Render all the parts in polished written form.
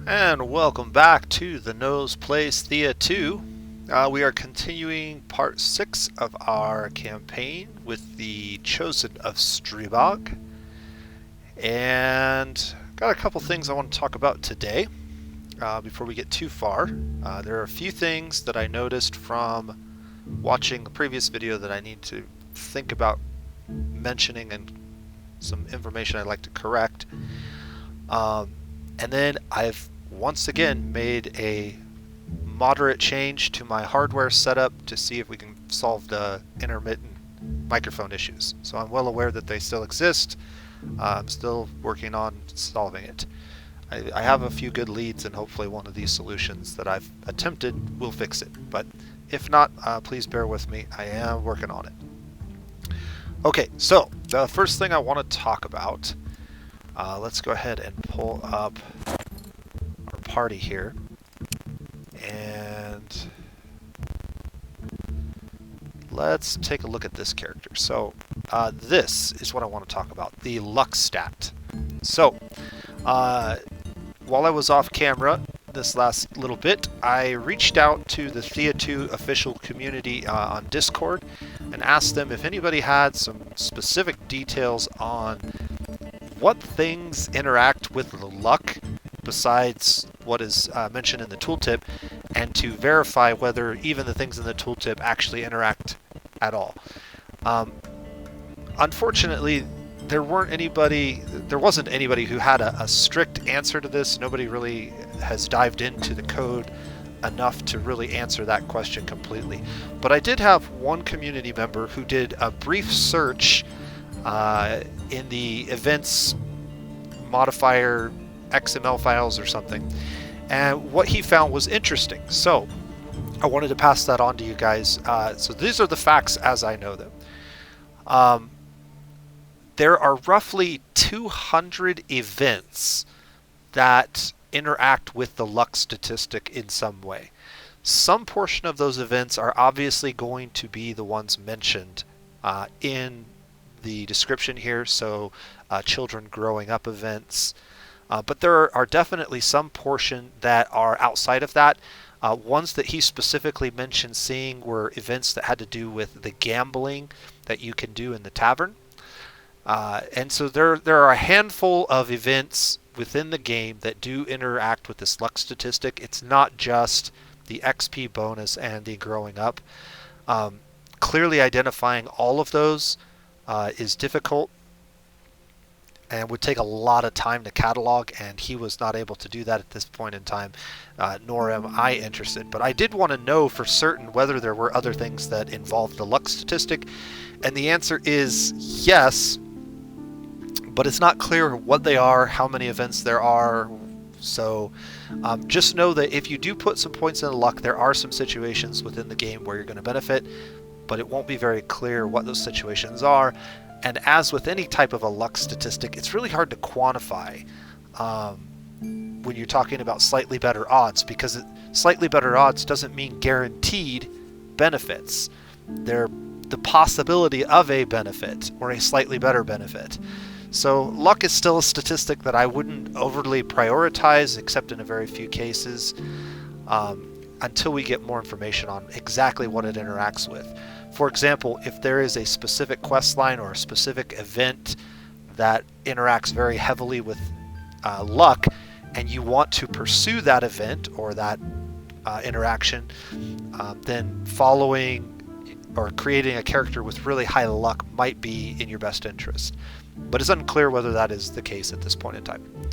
And welcome back to the Nose Plays Thea 2. We are continuing part 6 of our campaign with the Chosen of Stribog. And got a couple things I want to talk about today before we get too far. There are a few things that I noticed from watching the previous video that I need to think about mentioning, and some information I'd like to correct. And then I've once again made a moderate change to my hardware setup to see if we can solve the intermittent microphone issues. So I'm well aware that they still exist. I'm still working on solving it. I have a few good leads, and hopefully one of these solutions that I've attempted will fix it. But if not, please bear with me. I am working on it. Okay, so the first thing I want to talk about, let's go ahead and pull up our party here. And let's take a look at this character. So this is what I want to talk about, the luck stat. So while I was off camera this last little bit, I reached out to the Thea 2 official community on Discord and asked them if anybody had some specific details on what things interact with the luck besides what is mentioned in the tooltip, and to verify whether even the things in the tooltip actually interact at all. Unfortunately, there wasn't anybody who had a strict answer to this. Nobody really has dived into the code enough to really answer that question completely. But I did have one community member who did a brief search in the events modifier XML files or something, and what he found was interesting. So I wanted to pass that on to you guys. So these are the facts as I know them. There are roughly 200 events that interact with the luck statistic in some way. Some portion of those events are obviously going to be the ones mentioned in the description here, so children growing up events. But there are definitely some portion that are outside of that. Ones that he specifically mentioned seeing were events that had to do with the gambling that you can do in the tavern. And so there are a handful of events within the game that do interact with this luck statistic. It's not just the XP bonus and the growing up. Clearly identifying all of those is difficult and would take a lot of time to catalog, and he was not able to do that at this point in time, nor am I interested. But I did want to know for certain whether there were other things that involved the luck statistic, and the answer is yes, but it's not clear what they are, how many events there are. So just know that if you do put some points in the luck, there are some situations within the game where you're going to benefit, but it won't be very clear what those situations are. And as with any type of a luck statistic, it's really hard to quantify when you're talking about slightly better odds, because slightly better odds doesn't mean guaranteed benefits. They're the possibility of a benefit or a slightly better benefit. So luck is still a statistic that I wouldn't overly prioritize, except in a very few cases, until we get more information on exactly what it interacts with. For example, if there is a specific quest line or a specific event that interacts very heavily with luck, and you want to pursue that event or that interaction, then following or creating a character with really high luck might be in your best interest. But it's unclear whether that is the case at this point in time.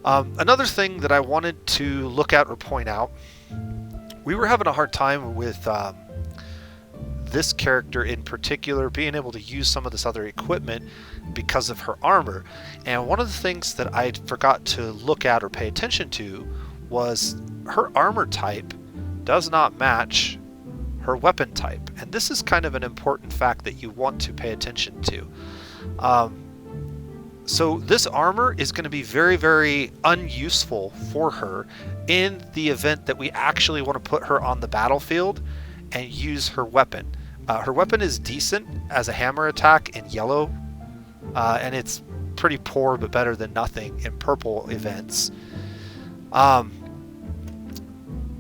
Another thing that I wanted to look at or point out, we were having a hard time with this character in particular being able to use some of this other equipment because of her armor. And one of the things that I forgot to look at or pay attention to was her armor type does not match her weapon type. And this is kind of an important fact that you want to pay attention to. So this armor is going to be very, very unuseful for her in the event that we actually want to put her on the battlefield and use her weapon. Her weapon is decent as a hammer attack in yellow, and it's pretty poor but better than nothing in purple events. Um,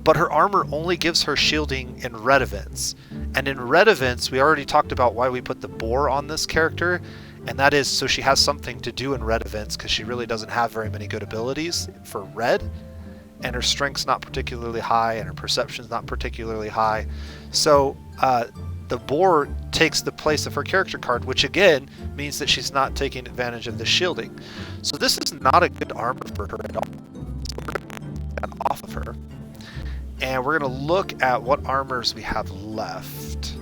but her armor only gives her shielding in red events. And in red events, we already talked about why we put the boar on this character, and that is so she has something to do in red events, because she really doesn't have very many good abilities for red, and her strength's not particularly high, and her perception's not particularly high. So the boar takes the place of her character card, which again means that she's not taking advantage of the shielding. So this is not a good armor for her at all. So we're going to take that off of her. And we're going to look at what armors we have left.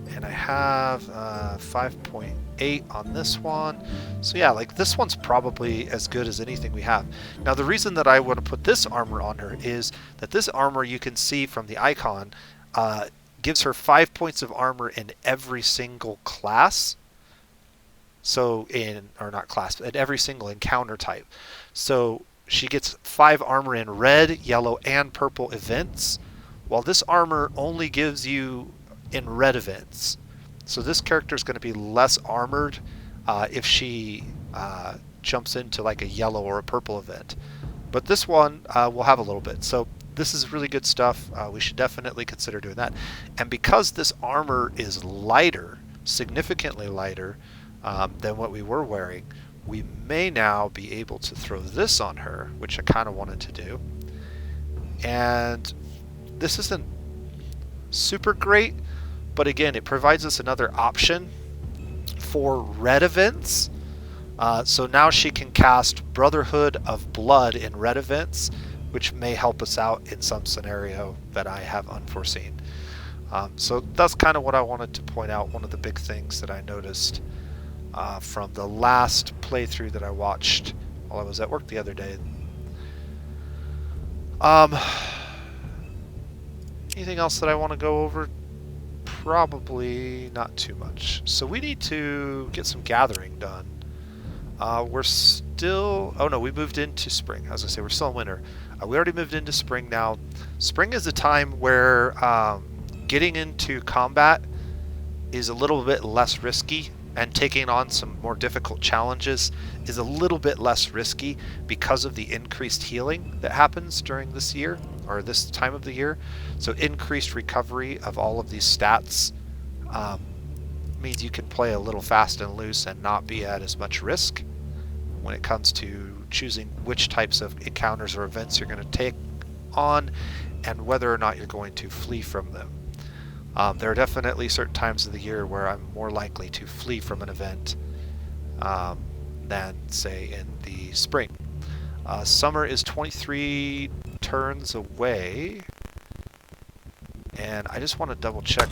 And I have 5.8 on this one. So yeah, like this one's probably as good as anything we have. Now the reason that I want to put this armor on her is that this armor, you can see from the icon, gives her 5 points of armor in every single class. So in, or not class, but in every single encounter type. So she gets 5 armor in red, yellow, and purple events, while this armor only gives you in red events. So this character is going to be less armored if she jumps into like a yellow or a purple event. But this one will have a little bit. So this is really good stuff. We should definitely consider doing that. And because this armor is lighter, significantly lighter than what we were wearing, we may now be able to throw this on her, which I kind of wanted to do. And this isn't super great, but again, it provides us another option for red events. So now she can cast Brotherhood of Blood in red events, which may help us out in some scenario that I have unforeseen. So that's kind of what I wanted to point out. One of the big things that I noticed from the last playthrough that I watched while I was at work the other day. Anything else that I want to go over? Probably not too much. So we need to get some gathering done. We're still... Oh no, we moved into spring. I was going to say, we're still in winter. We already moved into spring now. Spring is a time where getting into combat is a little bit less risky, and taking on some more difficult challenges is a little bit less risky because of the increased healing that happens during this year, or this time of the year. So increased recovery of all of these stats means you can play a little fast and loose and not be at as much risk when it comes to choosing which types of encounters or events you're going to take on and whether or not you're going to flee from them. There are definitely certain times of the year where I'm more likely to flee from an event than, say, in the spring. Summer is 23 turns away, and I just want to double check,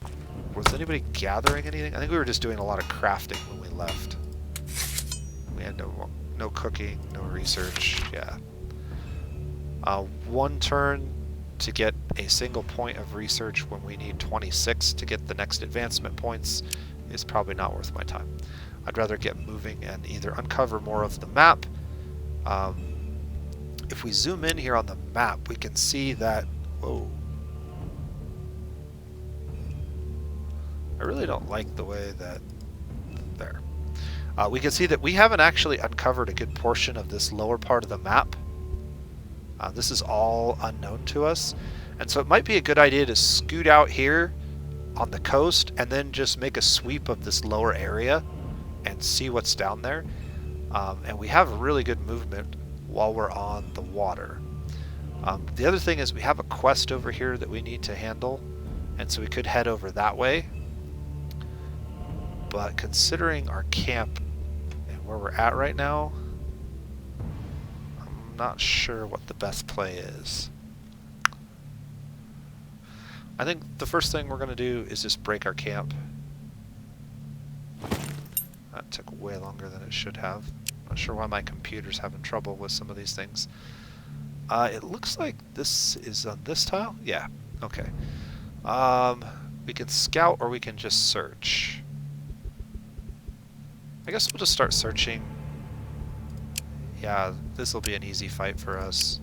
was anybody gathering anything? I think we were just doing a lot of crafting when we left. We had no cooking, no research, yeah. 1 turn to get a single point of research when we need 26 to get the next advancement points is probably not worth my time. I'd rather get moving and either uncover more of the map. If we zoom in here on the map, we can see that... Whoa. I really don't like the way that... There. We can see that we haven't actually uncovered a good portion of this lower part of the map. This is all unknown to us, and so it might be a good idea to scoot out here on the coast and then just make a sweep of this lower area and see what's down there. And we have really good movement while we're on the water. The other thing is we have a quest over here that we need to handle, and so we could head over that way. But considering our camp and where we're at right now, not sure what the best play is. I think the first thing we're going to do is just break our camp. That took way longer than it should have. Not sure why my computer's having trouble with some of these things. It looks like this is on this tile? Yeah, okay. We can scout or we can just search. I guess we'll just start searching. Yeah, this will be an easy fight for us.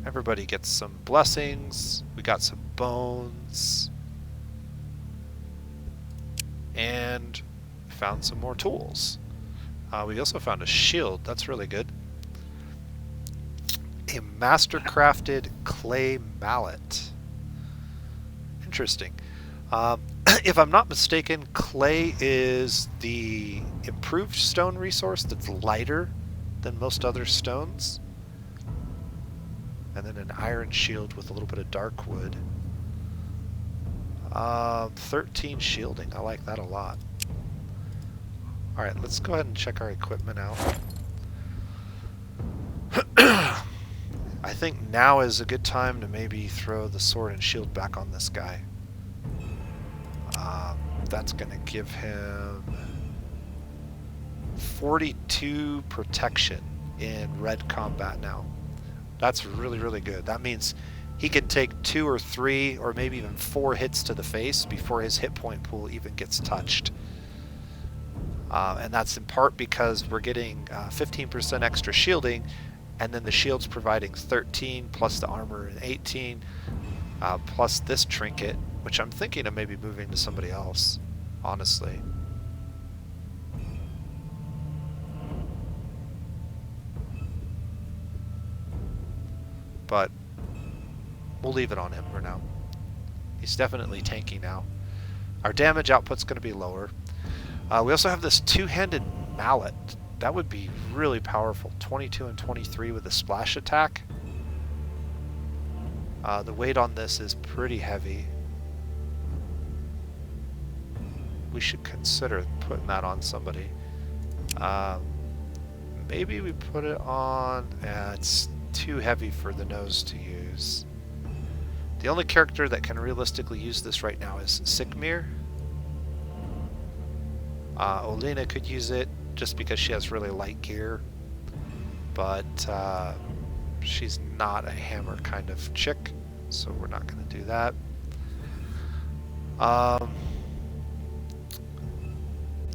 Everybody gets some blessings. We got some bones. And found some more tools. We also found a shield. That's really good. A master-crafted clay mallet. Interesting. If I'm not mistaken, clay is the improved stone resource that's lighter than most other stones. And then an iron shield with a little bit of dark wood. 13 shielding. I like that a lot. Alright, let's go ahead and check our equipment out. I think now is a good time to maybe throw the sword and shield back on this guy. That's going to give him 42 protection in red combat now. That's really, really good. That means he can take 2 or 3 or maybe even 4 hits to the face before his hit point pool even gets touched. And that's in part because we're getting 15% extra shielding, and then the shield's providing 13 plus the armor and 18 plus this trinket, which I'm thinking of maybe moving to somebody else, honestly. But we'll leave it on him for now. He's definitely tanky now. Our damage output's going to be lower. We also have this two-handed mallet. That would be really powerful. 22 and 23 with a splash attack. The weight on this is pretty heavy. We should consider putting that on somebody. Maybe we put it on... it's too heavy for the nose to use. The only character that can realistically use this right now is Sikmir. Olena could use it just because she has really light gear, but she's not a hammer kind of chick, so we're not going to do that.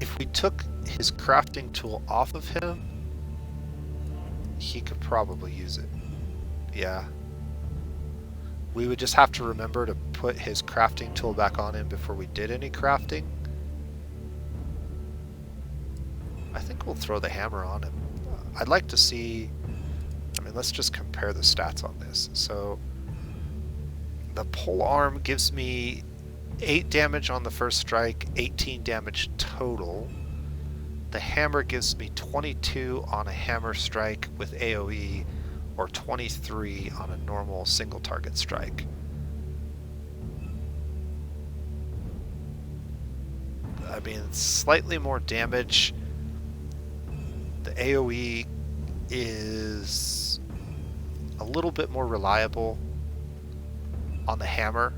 If we took his crafting tool off of him, he could probably use it. Yeah. We would just have to remember to put his crafting tool back on him before we did any crafting. I think we'll throw the hammer on him. I'd like to see... I mean, let's just compare the stats on this. So, the pole arm gives me 8 damage on the first strike, 18 damage total. The hammer gives me 22 on a hammer strike with AoE, or 23 on a normal single target strike. I mean, slightly more damage. The AoE is a little bit more reliable on the hammer.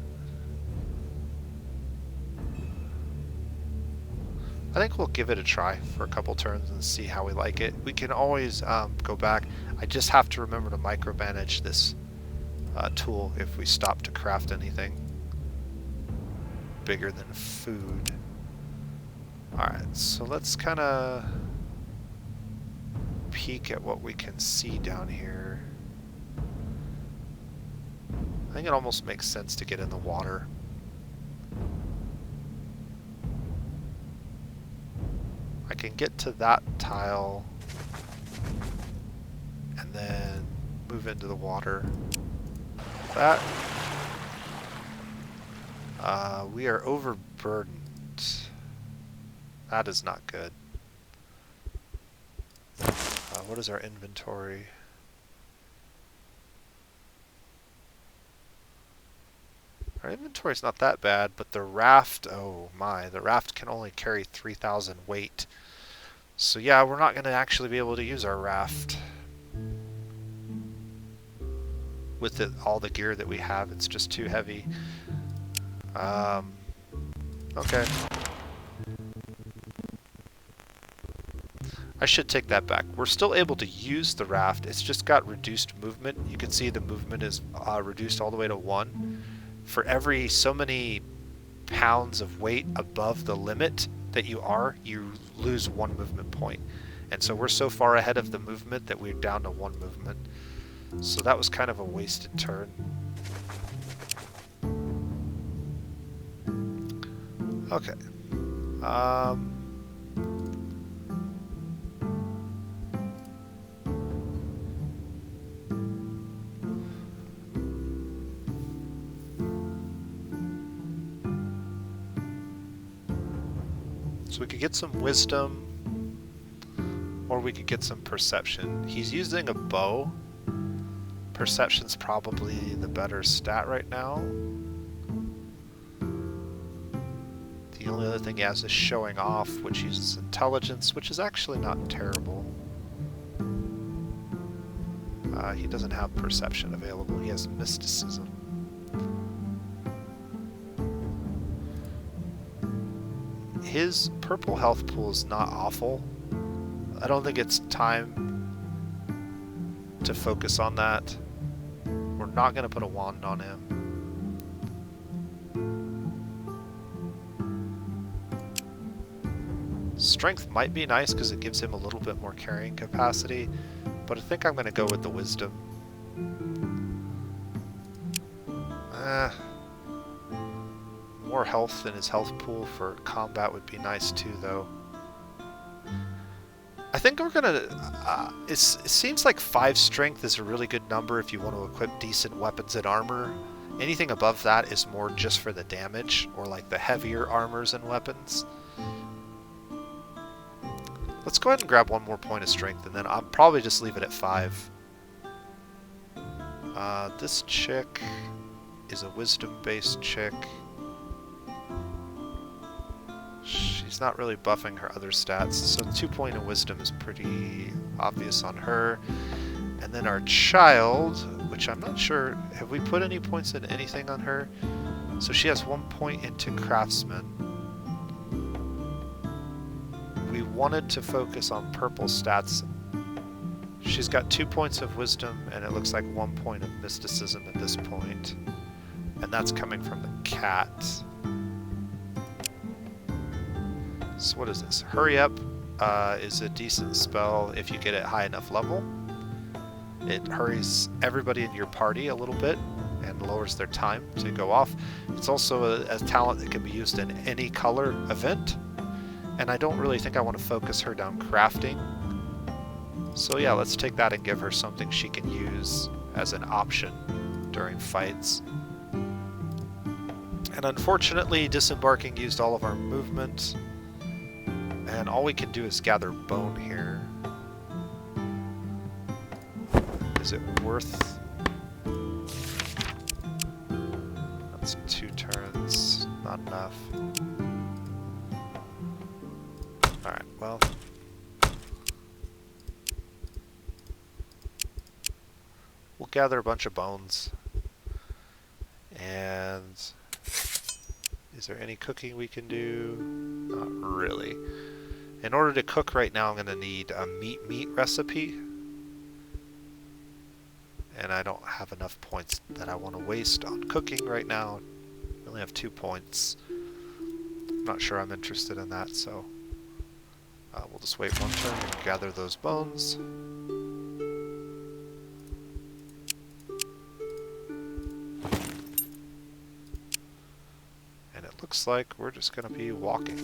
I think we'll give it a try for a couple turns and see how we like it. We can always go back. I just have to remember to micromanage this tool if we stop to craft anything bigger than food. Alright, so let's kind of peek at what we can see down here. I think it almost makes sense to get in the water. I can get to that tile and then move into the water. That we are overburdened. That is not good. What is our inventory? Our inventory is not that bad, but the raft, oh my, the raft can only carry 3,000 weight. So yeah, we're not going to actually be able to use our raft. With all the gear that we have, it's just too heavy. Okay. I should take that back. We're still able to use the raft, it's just got reduced movement. You can see the movement is reduced all the way to 1. For every so many pounds of weight above the limit that you lose 1 movement point. And so we're so far ahead of the movement that we're down to 1 movement. So that was kind of a wasted turn. Okay. So we could get some wisdom, or we could get some perception. He's using a bow. Perception's probably the better stat right now. The only other thing he has is showing off, which uses intelligence, which is actually not terrible. He doesn't have perception available. He has mysticism. His purple health pool is not awful. I don't think it's time to focus on that. We're not going to put a wand on him. Strength might be nice because it gives him a little bit more carrying capacity, but I think I'm going to go with the wisdom. More health in his health pool for combat would be nice too, though. I think we're gonna... it seems like 5 strength is a really good number if you want to equip decent weapons and armor. Anything above that is more just for the damage, or like the heavier armors and weapons. Let's go ahead and grab one more point of strength, and then I'll probably just leave it at 5. This chick is a wisdom-based chick. She's not really buffing her other stats, so 2 point of wisdom is pretty obvious on her. And then our child, which I'm not sure, have we put any points in anything on her? So she has 1 point into craftsman. We wanted to focus on purple stats. She's got 2 points of wisdom, and it looks like 1 point of mysticism at this point. And that's coming from the cat. So what is this? Hurry Up is a decent spell if you get it high enough level. It hurries everybody in your party a little bit and lowers their time to go off. It's also a talent that can be used in any color event. And I don't really think I want to focus her down crafting. So yeah, let's take that and give her something she can use as an option during fights. And unfortunately, disembarking used all of our movement. And all we can do is gather bone here. Is it worth... That's 2 turns. Not enough. Alright, well... We'll gather a bunch of bones. And... Is there any cooking we can do? Not really. In order to cook right now, I'm going to need a meat recipe. And I don't have enough points that I want to waste on cooking right now. I only have 2 points. I'm not sure I'm interested in that, so we'll just wait 1 turn and gather those bones. And it looks like we're just going to be walking.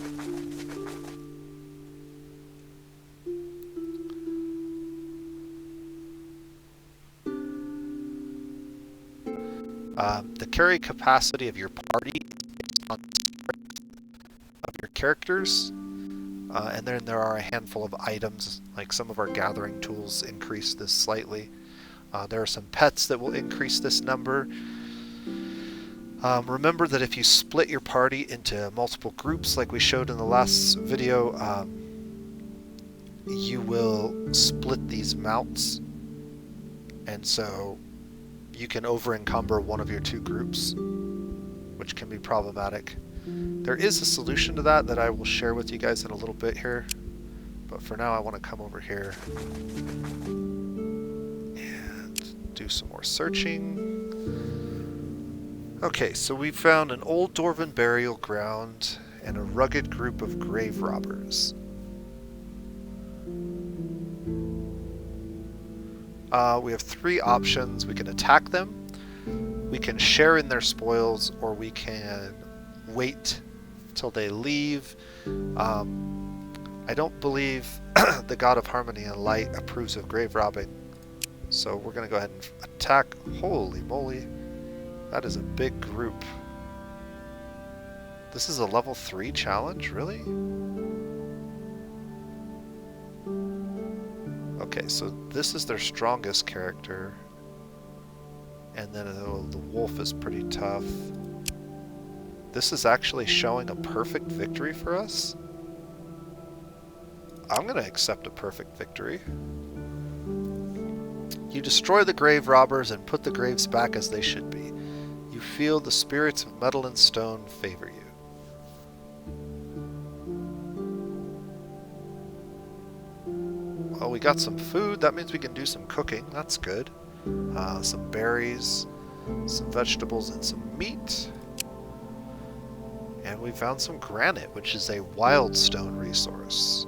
The carry capacity of your party is based on the strength of your characters, and then there are a handful of items, like some of our gathering tools increase this slightly. There are some pets that will increase this number. Remember that if you split your party into multiple groups, like we showed in the last video, you will split these mounts, and so you can over-encumber one of your 2 groups, which can be problematic. There is a solution to that I will share with you guys in a little bit here, but for now I want to come over here and do some more searching. Okay, so we found an old dwarven burial ground and a rugged group of grave robbers. We have 3 options. We can attack them, we can share in their spoils, or we can wait till they leave. I don't believe the God of Harmony and Light approves of grave robbing, so we're going to go ahead and attack. Holy moly, that is a big group. This is a level 3 challenge, really? Okay, so this is their strongest character. And then the wolf is pretty tough. This is actually showing a perfect victory for us. I'm going to accept a perfect victory. You destroy the grave robbers and put the graves back as they should be. You feel the spirits of metal and stone favor you. Well, we got some food. That means we can do some cooking. That's good. Some berries, some vegetables, and some meat. And we found some granite, which is a wild stone resource.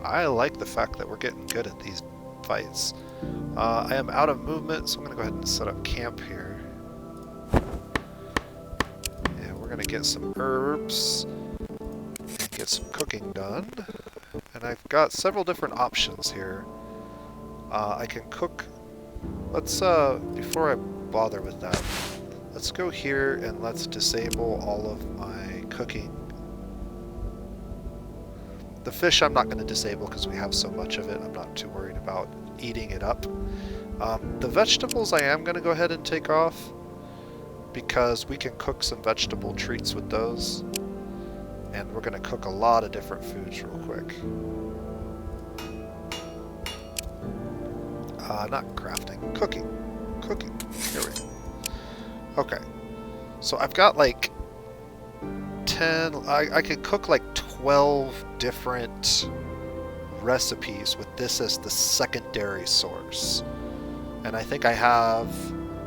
I like the fact that we're getting good at these fights. I am out of movement, so I'm going to go ahead and set up camp here. And we're going to get some herbs and get some cooking done. And I've got several different options here. I can cook. Let's, before I bother with that, let's go here and let's disable all of my cooking. The fish I'm not going to disable because we have so much of it. I'm not too worried about eating it up. The vegetables I am going to go ahead and take off because we can cook some vegetable treats with those. And we're going to cook a lot of different foods real quick. Not crafting, cooking. Cooking. Here we go. Okay. So I've got like 10, I could cook like 12 different recipes with this as the secondary source. And I think I have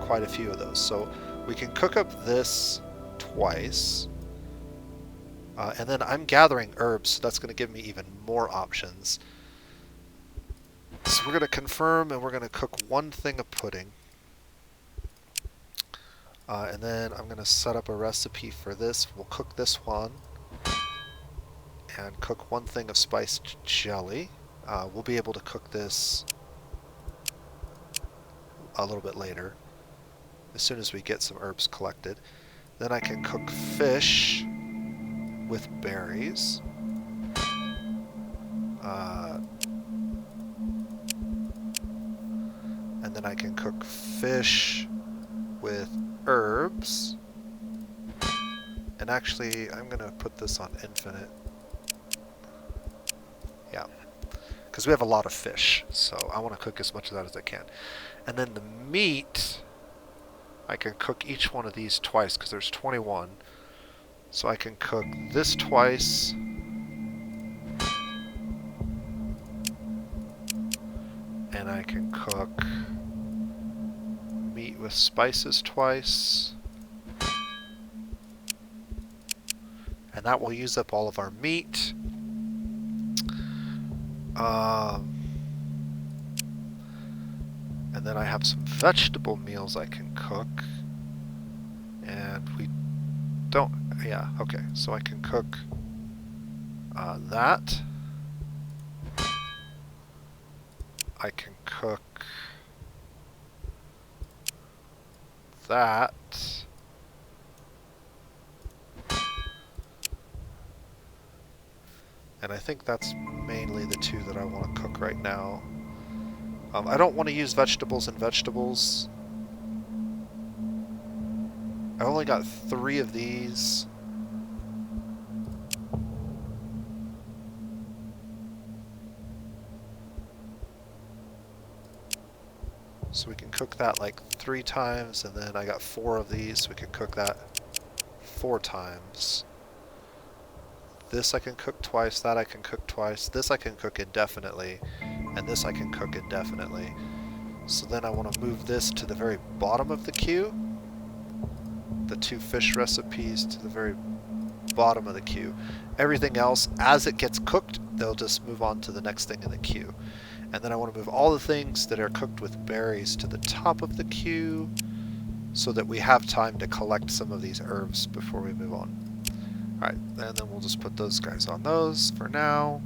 quite a few of those. So we can cook up this twice. And then I'm gathering herbs, so that's going to give me even more options. So we're going to confirm and we're going to cook one thing of pudding. And then I'm going to set up a recipe for this. We'll cook this one. And cook one thing of spiced jelly. We'll be able to cook this a little bit later, as soon as we get some herbs collected. Then I can cook fish with berries. And then I can cook fish with herbs. And actually, I'm going to put this on infinite. Yeah. Because we have a lot of fish, so I want to cook as much of that as I can. And then the meat, I can cook each one of these twice, because there's 21. So I can cook this twice. And I can cook meat with spices twice. And that will use up all of our meat. And then I have some vegetable meals I can cook. And we don't... Yeah, okay. So I can cook that. I can cook that. And I think that's mainly the two that I want to cook right now. I don't want to use vegetables and vegetables. I only got 3 of these. So we can cook that like 3 times, and then I got 4 of these, so we can cook that 4 times. This I can cook twice, that I can cook twice, this I can cook indefinitely, and this I can cook indefinitely. So then I want to move this to the very bottom of the queue. The 2 fish recipes to the very bottom of the queue. Everything else, as it gets cooked, they'll just move on to the next thing in the queue. And then I want to move all the things that are cooked with berries to the top of the queue so that we have time to collect some of these herbs before we move on. Alright, and then we'll just put those guys on those for now.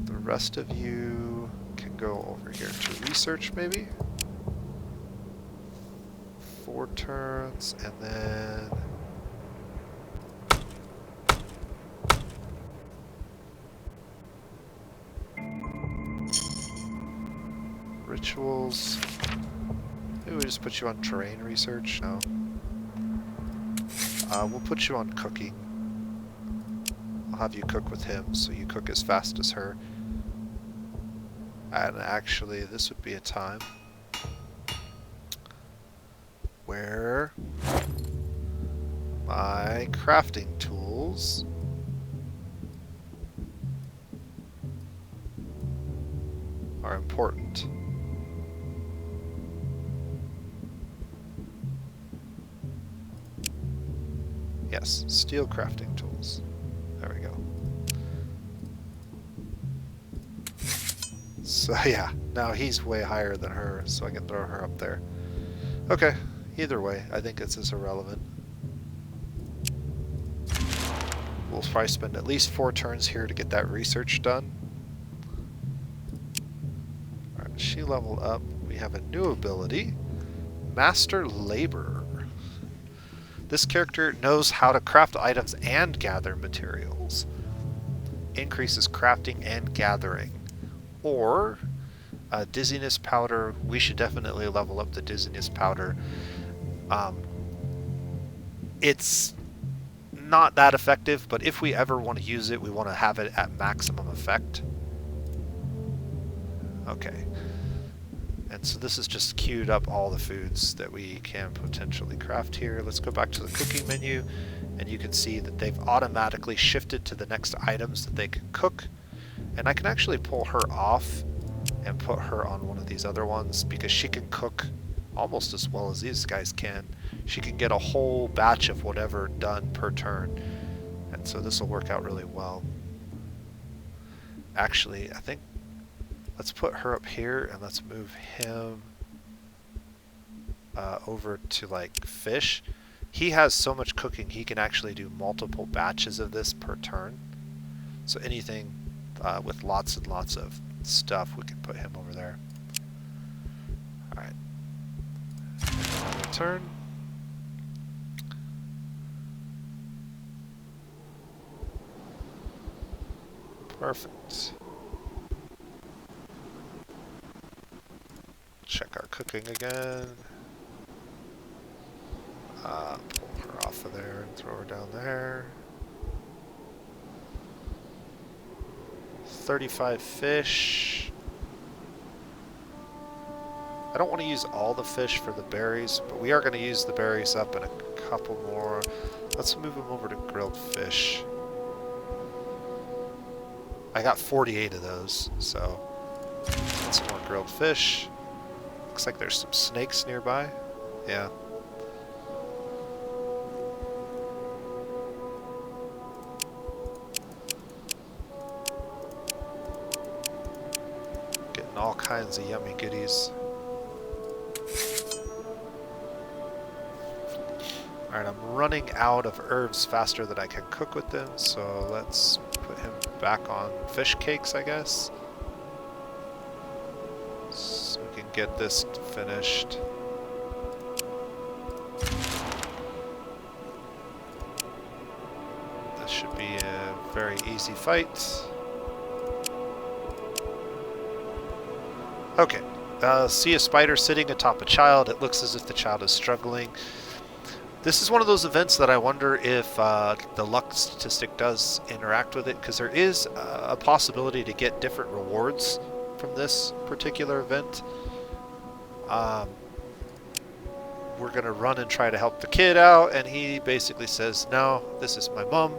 The rest of you can go over here to research maybe. 4 turns, and then Rituals. Maybe we just put you on terrain research? No. We'll put you on cooking. I'll have you cook with him, so you cook as fast as her. And actually, this would be a time where my crafting tools are important. Yes, steel crafting tools. There we go. So yeah, now he's way higher than her, so I can throw her up there. Okay, either way, I think this is irrelevant. We'll probably spend at least 4 turns here to get that research done. Alright, she leveled up. We have a new ability, Master Laborer. This character knows how to craft items and gather materials. Increases crafting and gathering. Or dizziness powder. We should definitely level up the dizziness powder. It's not that effective, but if we ever want to use it, we want to have it at maximum effect. Okay. And so this is just queued up all the foods that we can potentially craft here. Let's go back to the cooking menu, and you can see that they've automatically shifted to the next items that they can cook. And I can actually pull her off and put her on one of these other ones because she can cook almost as well as these guys can. She can get a whole batch of whatever done per turn. And so this will work out really well. Actually, I think let's put her up here and let's move him over to like fish. He has so much cooking, he can actually do multiple batches of this per turn. So anything with lots and lots of stuff, we can put him over there. Alright. Another turn. Perfect. Check our cooking again. Pull her off of there and throw her down there. 35 fish. I don't want to use all the fish for the berries, but we are going to use the berries up in a couple more. Let's move them over to grilled fish. I got 48 of those, so let's get some more grilled fish. Looks like there's some snakes nearby. Yeah. Getting all kinds of yummy goodies. Alright, I'm running out of herbs faster than I can cook with them, so let's put him back on fish cakes, I guess. So we can get this finished. This should be a very easy fight. Okay, see a spider sitting atop a child. It looks as if the child is struggling. This is one of those events that I wonder if the luck statistic does interact with it, because there is a possibility to get different rewards from this particular event. We're going to run and try to help the kid out, and he basically says, no, this is my mom.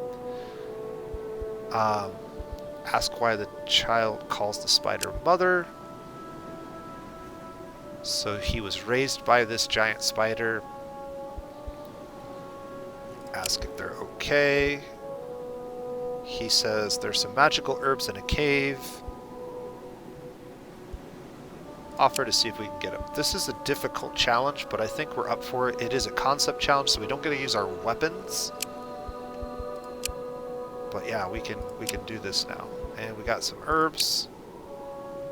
Ask why the child calls the spider mother. So he was raised by this giant spider. Ask if they're okay. He says there's some magical herbs in a cave. Offer to see if we can get them. This is a difficult challenge, but I think we're up for it. It is a concept challenge, so we don't get to use our weapons. But yeah, we can do this now. And we got some herbs.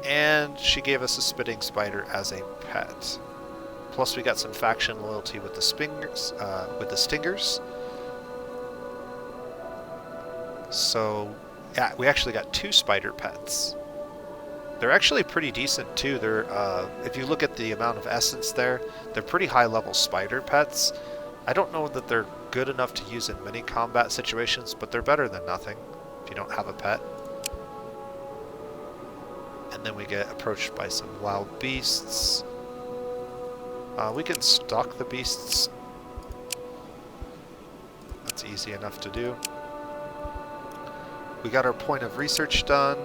And she gave us a spitting spider as a pet. Plus we got some faction loyalty with the stingers. So, yeah, we actually got 2 spider pets. They're actually pretty decent too. They're if you look at the amount of essence there, they're pretty high level spider pets. I don't know that they're good enough to use in many combat situations, but they're better than nothing if you don't have a pet. And then we get approached by some wild beasts. We can stalk the beasts. That's easy enough to do. We got our point of research done.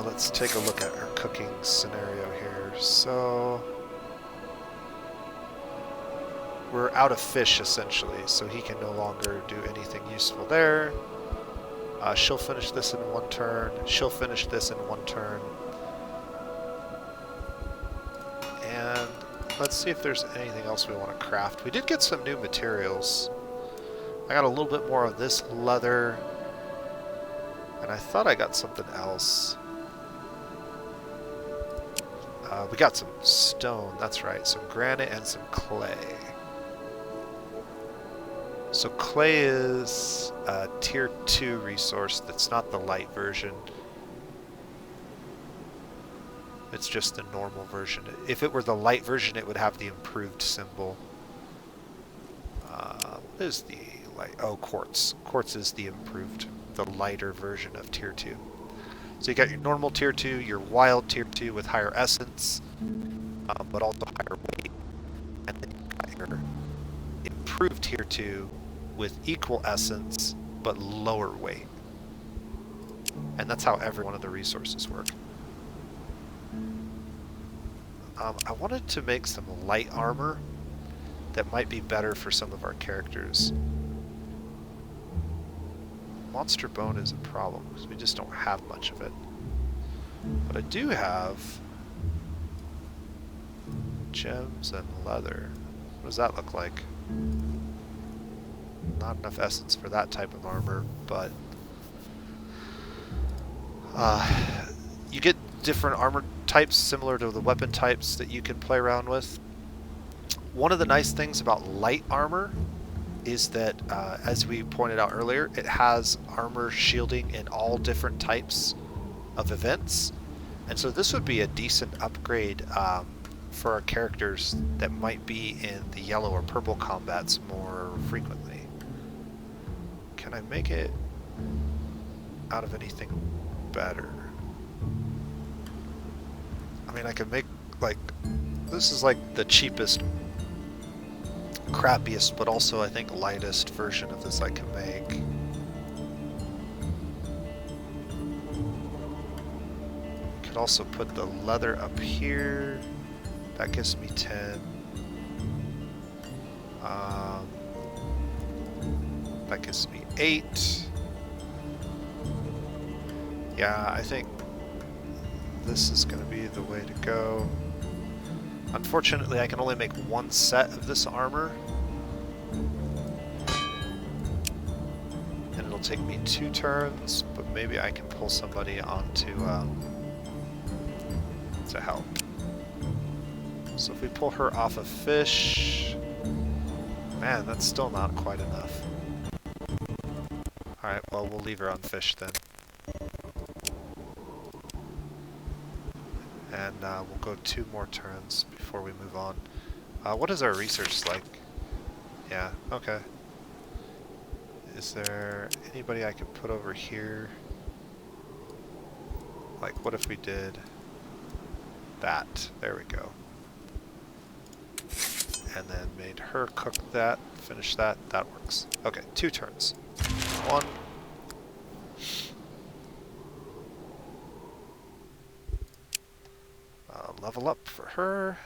Let's take a look at our cooking scenario here. So we're out of fish essentially, so he can no longer do anything useful there. She'll finish this in one turn. She'll finish this in one turn. And let's see if there's anything else we want to craft. We did get some new materials. I got a little bit more of this leather. And I thought I got something else. We got some stone, that's right. Some granite and some clay. So clay is a tier 2 resource that's not the light version. It's just the normal version. If it were the light version, it would have the improved symbol. What is the light? Oh, quartz. Quartz is the improved, the lighter version of tier 2. So you got your normal tier 2, your wild tier 2 with higher essence, but also higher weight. And then you got your improved tier 2 with equal essence, but lower weight. And that's how every one of the resources work. I wanted to make some light armor that might be better for some of our characters. Monster bone is a problem because we just don't have much of it. But I do have gems and leather. What does that look like? Not enough essence for that type of armor, but you get different armor types similar to the weapon types that you can play around with. One of the nice things about light armor is that, as we pointed out earlier, it has armor shielding in all different types of events. And so this would be a decent upgrade for our characters that might be in the yellow or purple combats more frequently. Can I make it out of anything better? I mean, I could make, like, this is like the cheapest, crappiest, but also I think lightest version of this I can make. Could also put the leather up here. That gives me 10. That gives me 8. Yeah, I think this is going to be the way to go. Unfortunately, I can only make one set of this armor. And it'll take me 2 turns, but maybe I can pull somebody onto to help. So if we pull her off of fish, man, that's still not quite enough. Alright, well, we'll leave her on fish then. And we'll go 2 more turns before we move on. What is our research like? Yeah, okay. Is there anybody I could put over here? Like, what if we did that? There we go. And then made her cook that, finish that. That works. Okay, 2 turns. 1. Level up for her.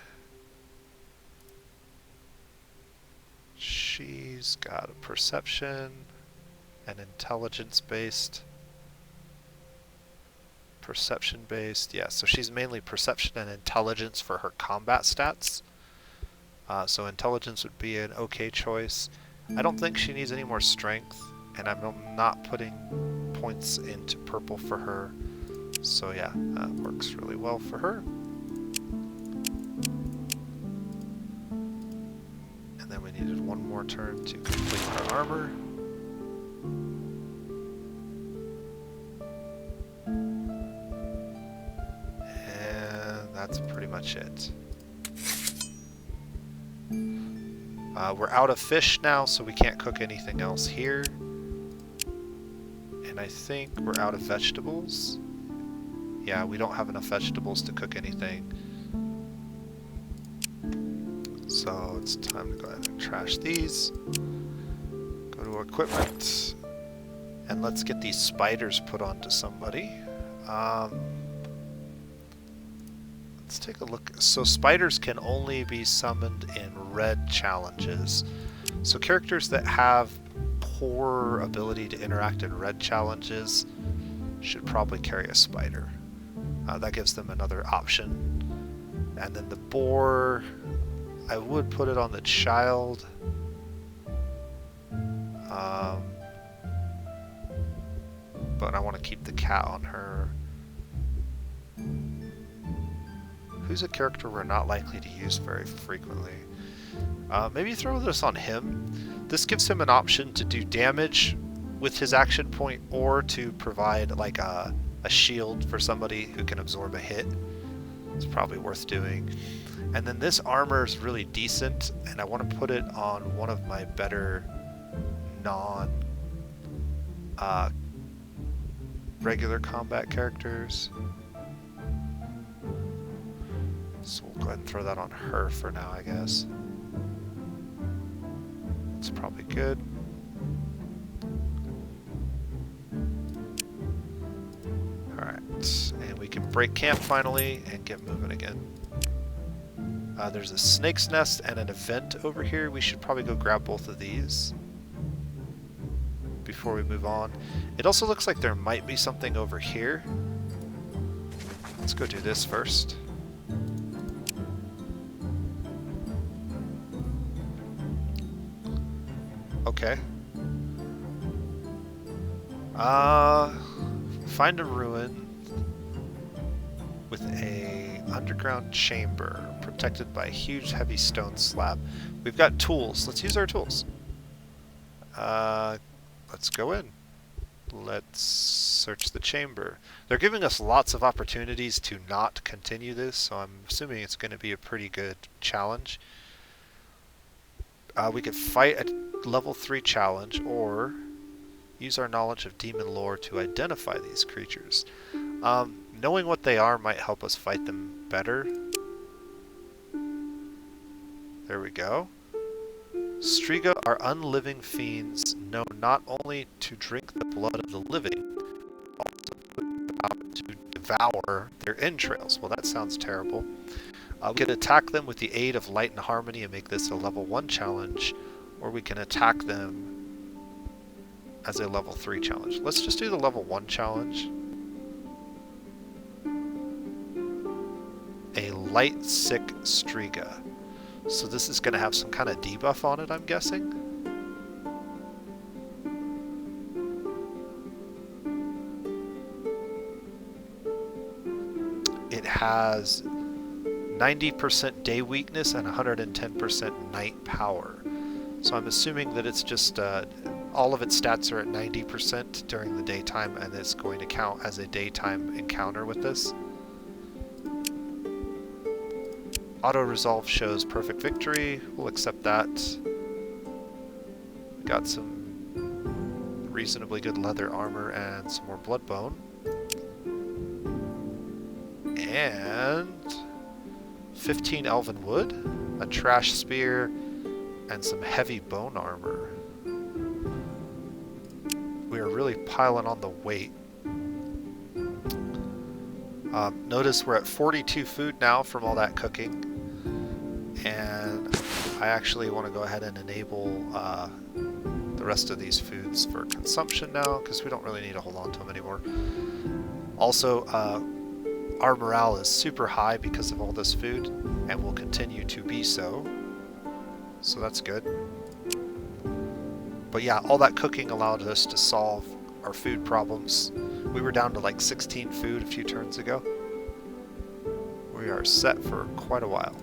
She's got a perception and intelligence based. Perception based, yeah, so she's mainly perception and intelligence for her combat stats. So intelligence would be an okay choice. I don't think she needs any more strength, and I'm not putting points into purple for her. So yeah, that works really well for her. And then we needed 1 more turn to complete her armor. pretty much it. We're out of fish now, so we can't cook anything else here. And I think we're out of vegetables. Yeah, we don't have enough vegetables to cook anything. So it's time to go ahead and trash these. Go to equipment. And let's get these spiders put onto somebody. Let's take a look. So spiders can only be summoned in red challenges. So characters that have poor ability to interact in red challenges should probably carry a spider. That gives them another option. And then the boar, I would put it on the child. But I want to keep the cat on her. Who's a character we're not likely to use very frequently? Maybe throw this on him. This gives him an option to do damage with his action point or to provide like a shield for somebody who can absorb a hit. It's probably worth doing. And then this armor is really decent, and I want to put it on one of my better regular combat characters. So we'll go ahead and throw that on her for now, I guess. That's probably good. Alright, and we can break camp finally and get moving again. There's a snake's nest and an event over here. We should probably go grab both of these before we move on. It also looks like there might be something over here. Let's go do this first. Okay. Find a ruin with a underground chamber protected by a huge heavy stone slab. We've got tools. Let's use our tools. Let's go in. Let's search the chamber. They're giving us lots of opportunities to not continue this, so I'm assuming it's going to be a pretty good challenge. We could fight a level 3 challenge, or use our knowledge of demon lore to identify these creatures. Knowing what they are might help us fight them better. There we go. Stribog are unliving fiends known not only to drink the blood of the living, but also to devour their entrails. Well, that sounds terrible. We can attack them with the aid of light and harmony and make this a level 1 challenge, or we can attack them as a level 3 challenge. Let's just do the level 1 challenge. A light sick Stribog. So this is going to have some kind of debuff on it, I'm guessing. It has 90% day weakness and 110% night power. So I'm assuming that it's just all of its stats are at 90% during the daytime, and it's going to count as a daytime encounter with this. Auto resolve shows perfect victory. We'll accept that. Got some reasonably good leather armor and some more blood bone. And 15 elven wood, a trash spear, and some heavy bone armor. We are really piling on the weight. Notice we're at 42 food now from all that cooking. And I actually want to go ahead and enable the rest of these foods for consumption now, because we don't really need to hold on to them anymore. Also, our morale is super high because of all this food, and will continue to be so. So that's good. But yeah, all that cooking allowed us to solve our food problems. We were down to like 16 food a few turns ago. We are set for quite a while.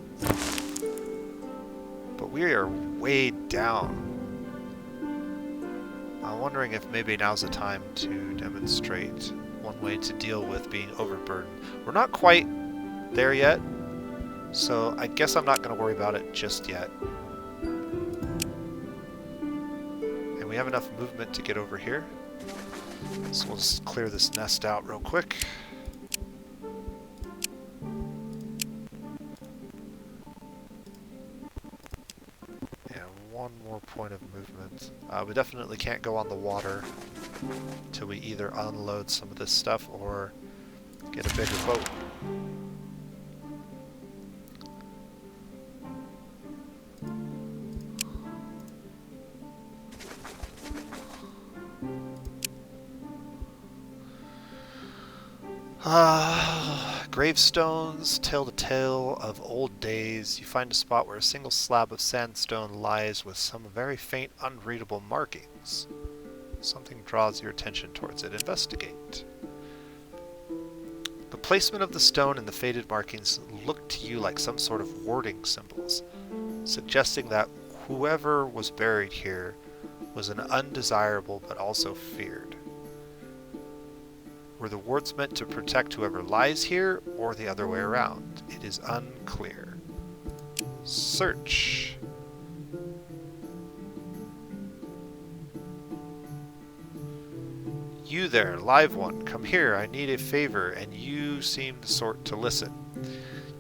But we are way down. I'm wondering if maybe now's the time to demonstrate one way to deal with being overburdened. We're not quite there yet, So I guess I'm not going to worry about it just yet. And we have enough movement to get over here. So we'll just clear this nest out real quick. And one more point of movement. We definitely can't go on the water till we either unload some of this stuff or get a bigger boat. Gravestones tell the tale of old days. You find a spot where a single slab of sandstone lies with some very faint, unreadable markings. Something draws your attention towards it. Investigate. The placement of the stone and the faded markings look to you like some sort of warding symbols, suggesting that whoever was buried here was an undesirable but also feared. Were the wards meant to protect whoever lies here, or the other way around? It is unclear. Search. You there, live one, come here, I need a favor, and you seem the sort to listen.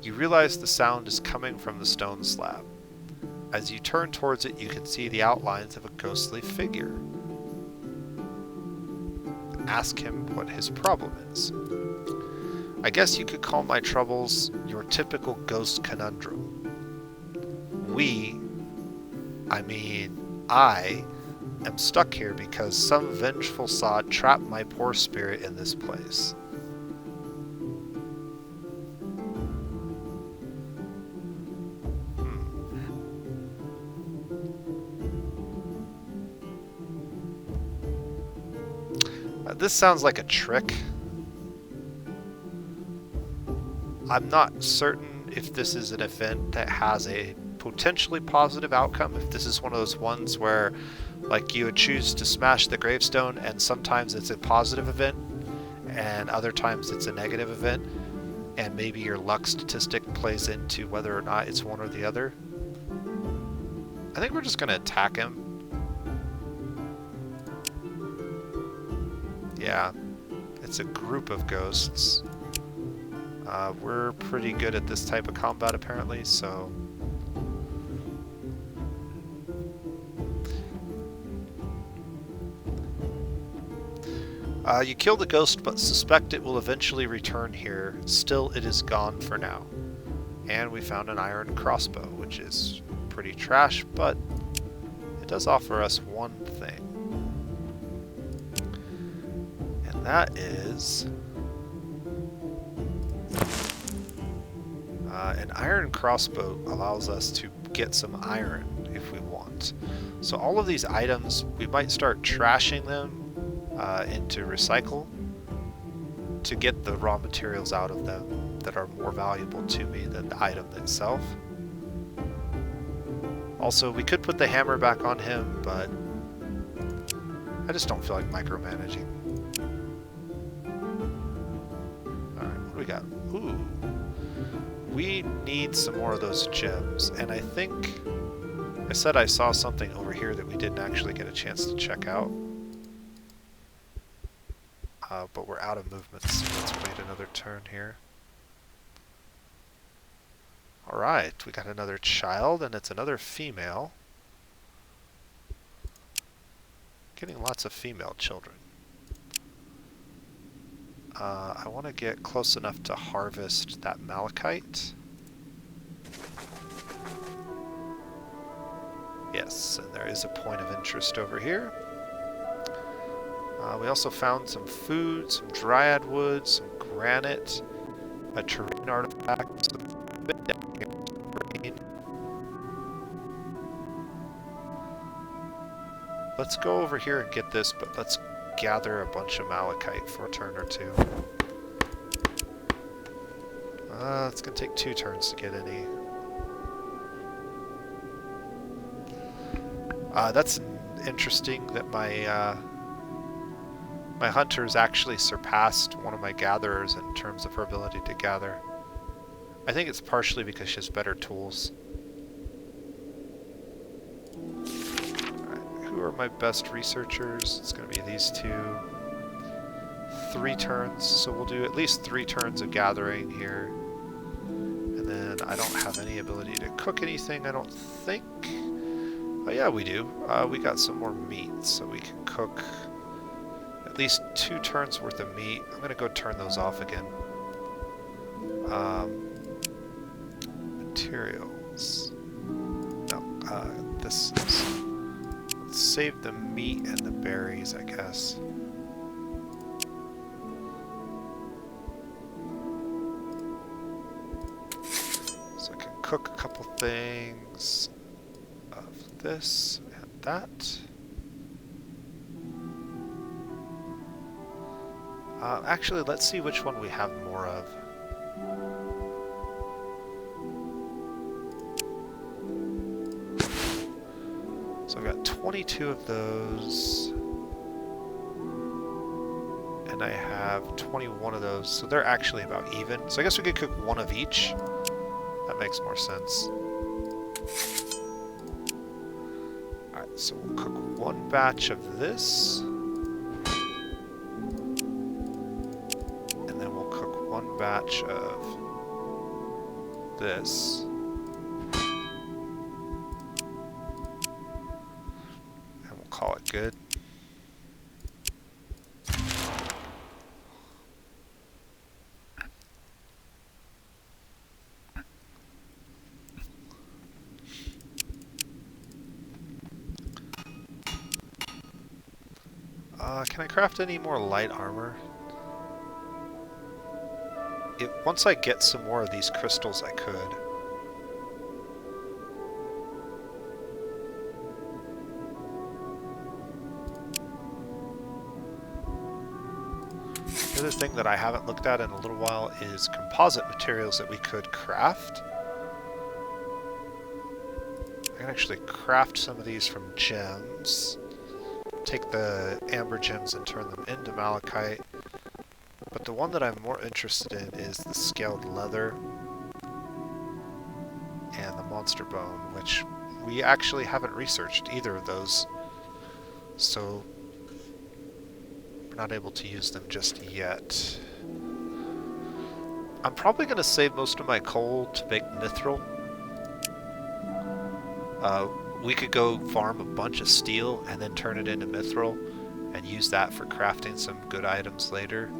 You realize the sound is coming from the stone slab. As you turn towards it, you can see the outlines of a ghostly figure. Ask him what his problem is. I guess you could call my troubles your typical ghost conundrum. I am stuck here because some vengeful sod trapped my poor spirit in this place. This sounds like a trick. I'm not certain if this is an event that has a potentially positive outcome, if this is one of those ones where like you would choose to smash the gravestone and sometimes it's a positive event and other times it's a negative event, and maybe your luck statistic plays into whether or not it's one or the other. I think we're just going to attack him. Yeah, it's a group of ghosts. We're pretty good at this type of combat apparently, so... you kill the ghost but suspect it will eventually return here. Still, it is gone for now. And we found an iron crossbow, which is pretty trash, but it does offer us one thing. That is an iron crossbow allows us to get some iron if we want. So all of these items, we might start trashing them into recycle to get the raw materials out of them that are more valuable to me than the item itself. Also, we could put the hammer back on him, but I just don't feel like micromanaging. What do we got? Ooh. We need some more of those gems, and I think I said I saw something over here that we didn't actually get a chance to check out. But we're out of movement, so let's wait another turn here. Alright, we got another child, and it's another female. Getting lots of female children. I want to get close enough to harvest that malachite. Yes, and there is a point of interest over here. We also found some food, some dryad wood, some granite, a terrain artifact, some bit down here, terrain. Let's go over here and get this, but let's gather a bunch of malachite for a turn or two. It's going to take 2 turns to get any. That's interesting that my my hunter's actually surpassed one of my gatherers in terms of her ability to gather. I think it's partially because she has better tools. Alright, who are my best researchers? It's going to be these two. 3 turns, so we'll do at least 3 turns of gathering here. And then I don't have any ability to cook anything, I don't think. Oh yeah, we do. We got some more meat, so we can cook at least 2 turns worth of meat. I'm going to go turn those off again. Materials. No, this is... Let's save the meat and the berries, I guess. So I can cook a couple things of this and that. Actually, let's see which one we have more of. So I've got 22 of those, and I have 21 of those, so they're actually about even. So I guess we could cook 1 of each. That makes more sense. Alright, so we'll cook 1 batch of this. And then we'll cook 1 batch of this. And we'll call it good. Can I craft any more light armor? Once I get some more of these crystals, I could. The other thing that I haven't looked at in a little while is composite materials that we could craft. I can actually craft some of these from gems. Take the amber gems and turn them into malachite. But the one that I'm more interested in is the scaled leather and the monster bone, which we actually haven't researched either of those. So we're not able to use them just yet. I'm probably going to save most of my coal to make mithril. We could go farm a bunch of steel and then turn it into mithril and use that for crafting some good items later.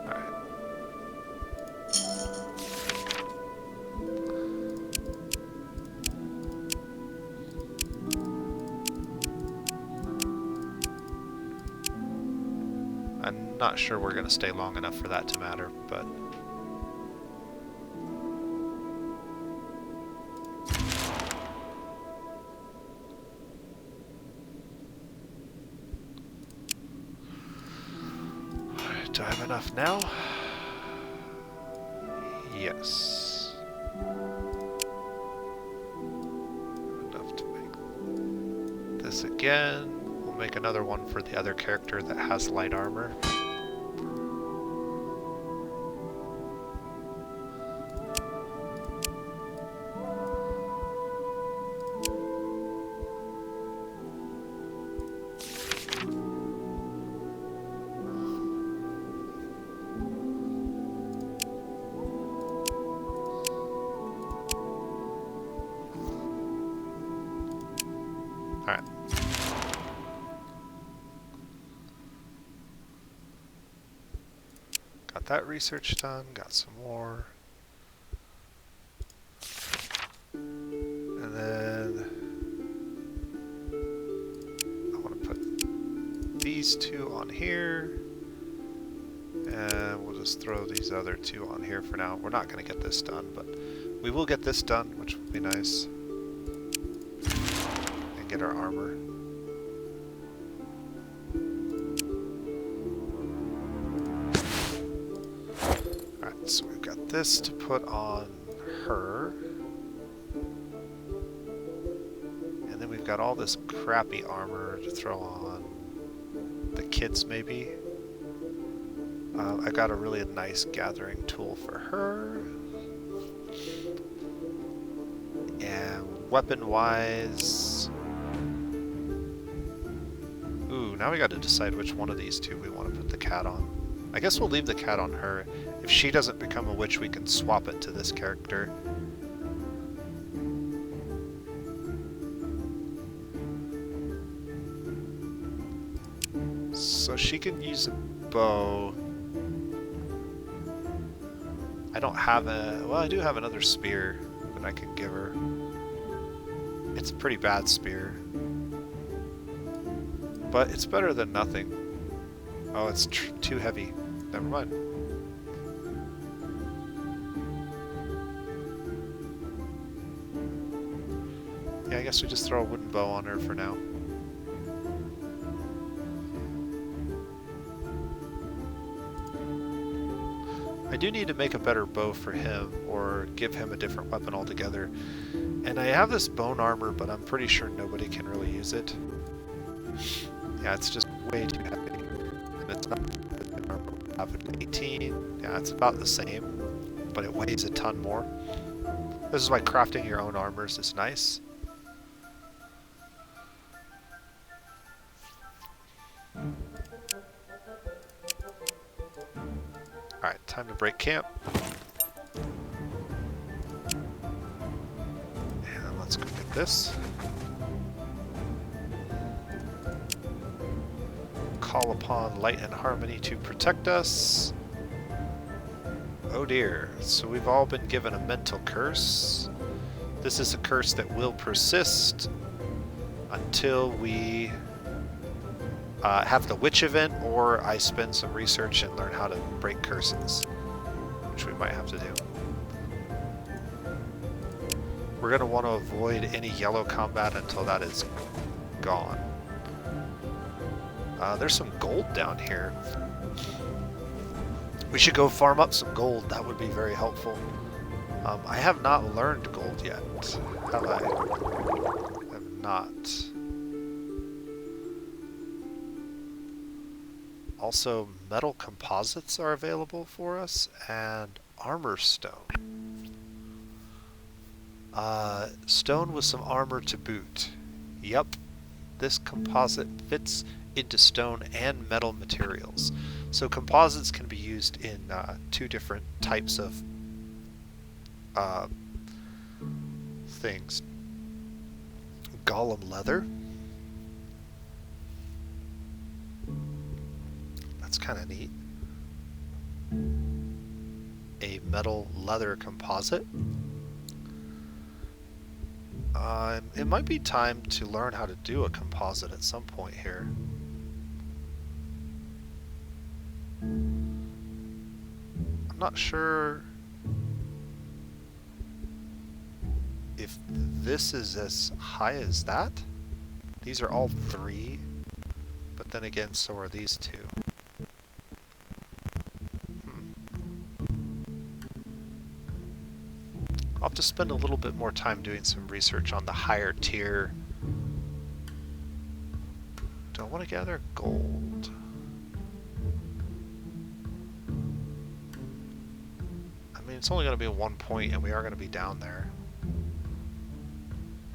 Alright. I'm not sure we're going to stay long enough for that to matter, but... Do I have enough now? Yes. Enough to make this again. We'll make another one for the other character that has light armor. Alright. Got that research done, got some more. And then I want to put these 2 on here. And we'll just throw these other 2 on here for now. We're not going to get this done, but we will get this done, which will be nice. Get our armor. Alright, so we've got this to put on her. And then we've got all this crappy armor to throw on the kids, maybe. I got a really nice gathering tool for her. And weapon-wise... Ooh, now we got to decide which one of these two we want to put the cat on. I guess we'll leave the cat on her. If she doesn't become a witch, we can swap it to this character. So she can use a bow. I don't have a... Well, I do have another spear that I can give her. It's a pretty bad spear. But it's better than nothing. Oh, it's too heavy. Never mind. Yeah, I guess we just throw a wooden bow on her for now. I do need to make a better bow for him, or give him a different weapon altogether. And I have this bone armor, but I'm pretty sure nobody can really use it. Yeah, it's just way too heavy. And it's not I have an 18. Yeah, it's about the same, but it weighs a ton more. This is why crafting your own armors is nice. Alright, time to break camp. And let's go get this. Call upon light and harmony to protect us. Oh dear, so we've all been given a mental curse. This is a curse that will persist until we have the witch event, or I spend some research and learn how to break curses, which we might have to do. We're going to want to avoid any yellow combat until that is gone. There's some gold down here. We should go farm up some gold. That would be very helpful. I have not learned gold yet, have I? I have not. Also, metal composites are available for us, and armor stone. Stone with some armor to boot. Yep, this composite fits into stone and metal materials. So composites can be used in two different types of things. Golem leather. That's kind of neat. A metal leather composite. It might be time to learn how to do a composite at some point here. I'm not sure if this is as high as that. These are all 3, but then again, so are these 2. I'll have to spend a little bit more time doing some research on the higher tier. Do I want to gather gold? I mean, it's only going to be 1 point, and we are going to be down there.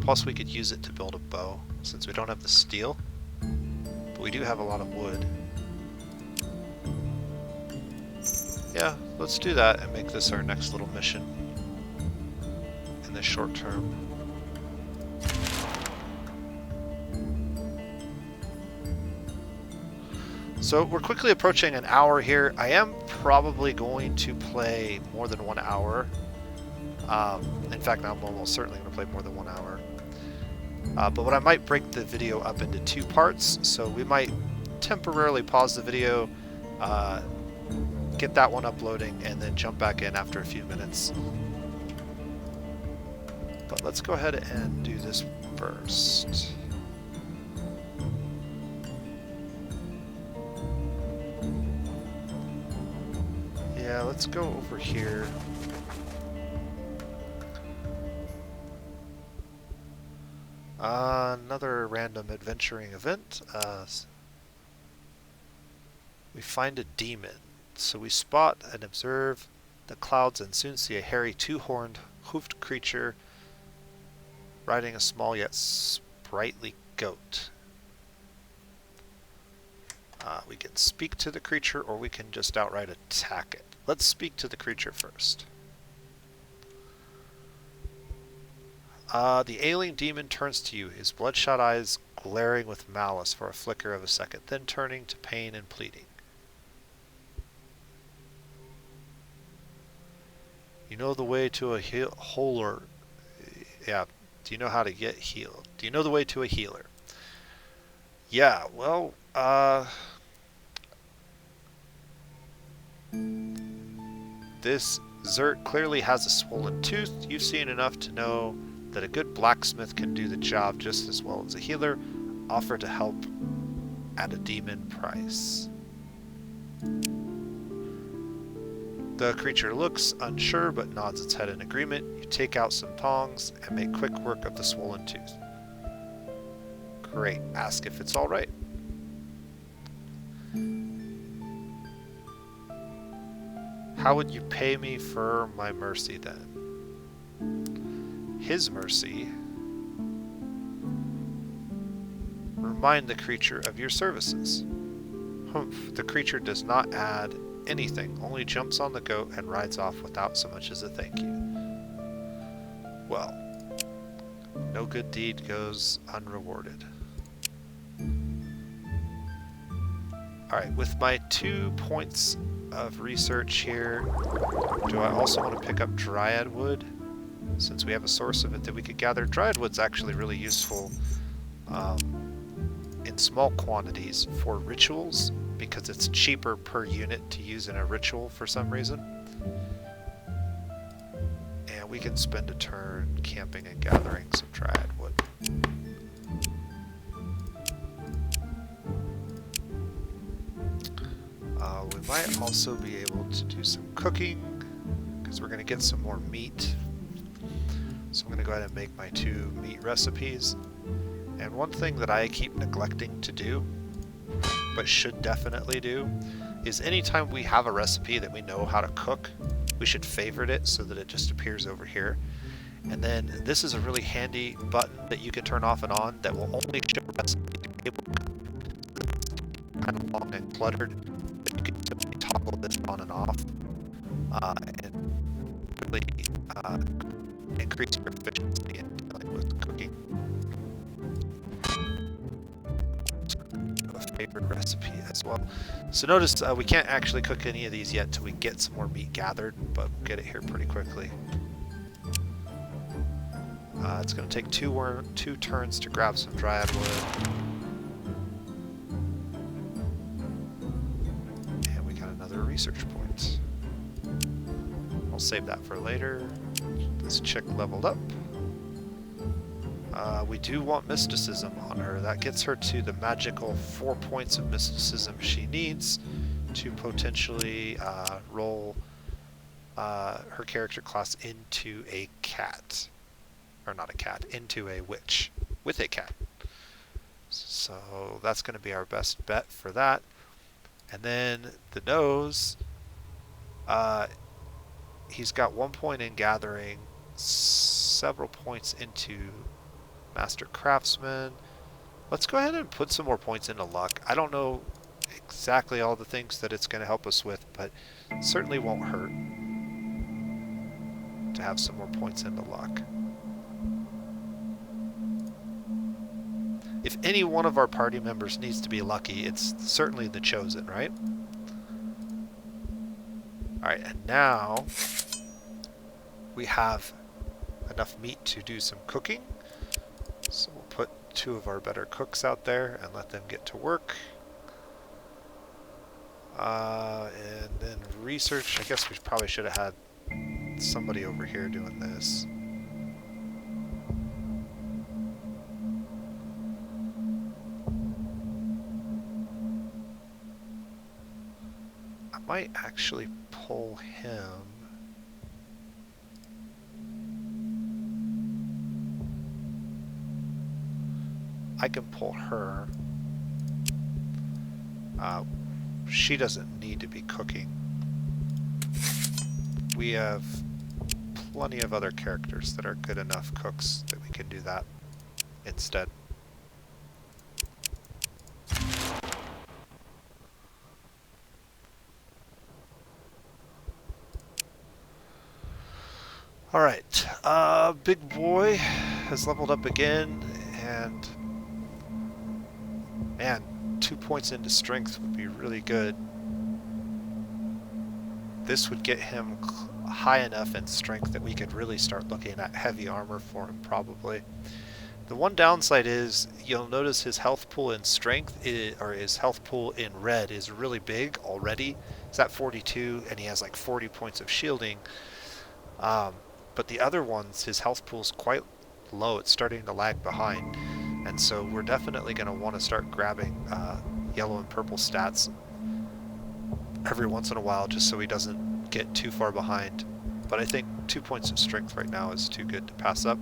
Plus, we could use it to build a bow, since we don't have the steel. But we do have a lot of wood. Yeah, let's do that and make this our next little mission in the short term. So we're quickly approaching an hour here. I am probably going to play more than 1 hour. In fact, I'm almost certainly going to play more than 1 hour. But what I might break the video up into 2 parts, so we might temporarily pause the video, get that one uploading, and then jump back in after a few minutes. But let's go ahead and do this first. Yeah, let's go over here. Another random adventuring event. We find a demon. So we spot and observe the clouds and soon see a hairy, two-horned, hoofed creature riding a small yet sprightly goat. We can speak to the creature or we can just outright attack it. Let's speak to the creature first. The alien demon turns to you, his bloodshot eyes glaring with malice for a flicker of a second, then turning to pain and pleading. You know the way to a healer. Yeah, do you know how to get healed? Do you know the way to a healer? Yeah, well, this Zert clearly has a swollen tooth. You've seen enough to know that a good blacksmith can do the job just as well as a healer. Offer to help at a demon price. The creature looks unsure but nods its head in agreement. You take out some tongs and make quick work of the swollen tooth. Great. Ask if it's all right. How would you pay me for my mercy then? His mercy. Remind the creature of your services. Humph, the creature does not add anything, only jumps on the goat and rides off without so much as a thank you. Well, no good deed goes unrewarded. Alright, with my 2 points of research here, do I also want to pick up dryad wood? Since we have a source of it that we could gather. Dryad wood's actually really useful in small quantities for rituals, because it's cheaper per unit to use in a ritual for some reason. And we can spend a turn camping and gathering some dryad wood. We might also be able to do some cooking, because we're going to get some more meat. So I'm going to go ahead and make my 2 meat recipes. And one thing that I keep neglecting to do, but should definitely do, is anytime we have a recipe that we know how to cook, we should favorite it so that it just appears over here. And then this is a really handy button that you can turn off and on that will only show recipes you're able to cook. Kind of long and cluttered, but you can simply toggle this on and off and really increase your efficiency in dealing with cooking. A favorite recipe as well. So notice we can't actually cook any of these yet until we get some more meat gathered, but we'll get it here pretty quickly. It's going to take 2 turns to grab some dryad wood. And we got another research point. I'll save that for later. This chick leveled up. We do want mysticism on her. That gets her to the magical 4 points of mysticism she needs to potentially roll her character class into a cat. Or not a cat, into a witch with a cat. So that's going to be our best bet for that. And then the nose, he's got 1 point in gathering, several points into Master Craftsman. Let's go ahead and put some more points into luck. I don't know exactly all the things that it's going to help us with, but it certainly won't hurt to have some more points into luck. If any one of our party members needs to be lucky, it's certainly the chosen, right? Alright, and now we have enough meat to do some cooking. So we'll put 2 of our better cooks out there and let them get to work. And then research, I guess we probably should have had somebody over here doing this. I might actually pull him. I can pull her. She doesn't need to be cooking. we have plenty of other characters that are good enough cooks that we can do that instead. Alright, Big Boy has leveled up again, and man, 2 points into strength would be really good. This would get him high enough in strength that we could really start looking at heavy armor for him, probably. The one downside is, you'll notice his health pool in strength, or his health pool in red is really big already. It's at 42, and he has like 40 points of shielding. But the other ones, his health pool's quite low. It's starting to lag behind. And so we're definitely going to want to start grabbing yellow and purple stats every once in a while, just so he doesn't get too far behind. But I think 2 points of strength right now is too good to pass up,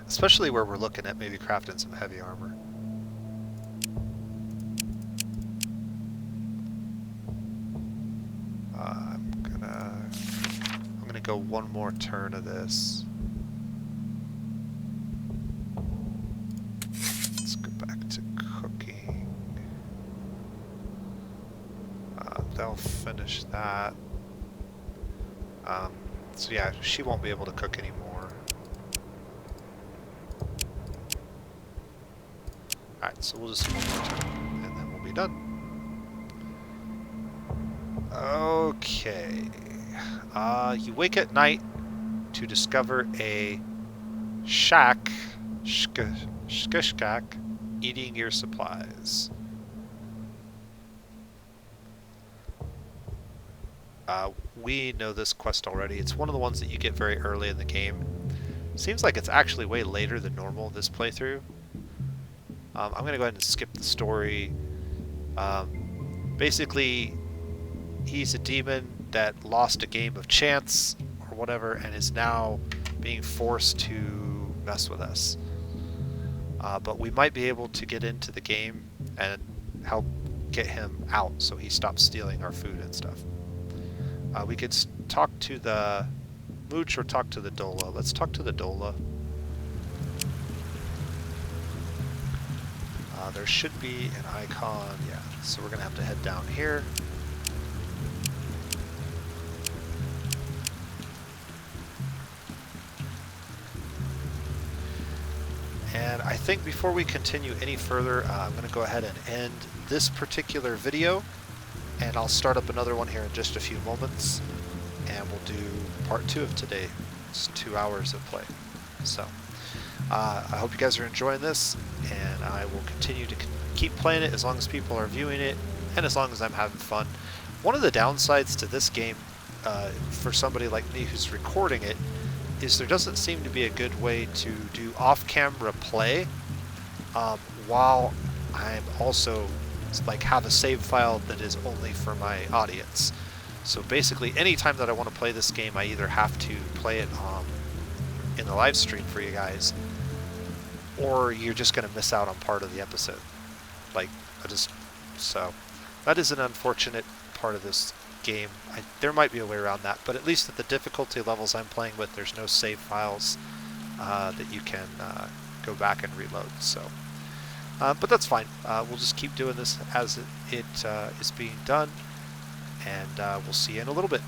especially where we're looking at maybe crafting some heavy armor. I'm gonna go one more turn of this. Let's go back to cooking. They'll finish that. So yeah, she won't be able to cook anymore. Alright, so we'll just do one more turn, and then we'll be done. Okay. You wake at night to discover a shack, shkishkak, eating your supplies. We know this quest already. It's one of the ones that you get very early in the game. Seems like it's actually way later than normal this playthrough. I'm going to go ahead and skip the story. Basically, he's a demon that lost a game of chance or whatever and is now being forced to mess with us. But we might be able to get into the game and help get him out so he stops stealing our food and stuff. We could talk to the Mooch or talk to the Dola. Let's talk to the Dola. There should be an icon, yeah. So we're going to have to head down here. And I think before we continue any further, I'm going to go ahead and end this particular video. And I'll start up another one here in just a few moments. And we'll do part 2 of today. It's 2 hours of play. So, I hope you guys are enjoying this. And I will continue to keep playing it as long as people are viewing it. And as long as I'm having fun. One of the downsides to this game, for somebody like me who's recording it, is there doesn't seem to be a good way to do off-camera play while I'm also like have a save file that is only for my audience. So basically anytime that I want to play this game, I either have to play it in the live stream for you guys, or you're just going to miss out on part of the episode. So that is an unfortunate part of this game. There might be a way around that, but at least at the difficulty levels I'm playing with, there's no save files that you can go back and reload. So, but that's fine. We'll just keep doing this as it is being done, and we'll see you in a little bit.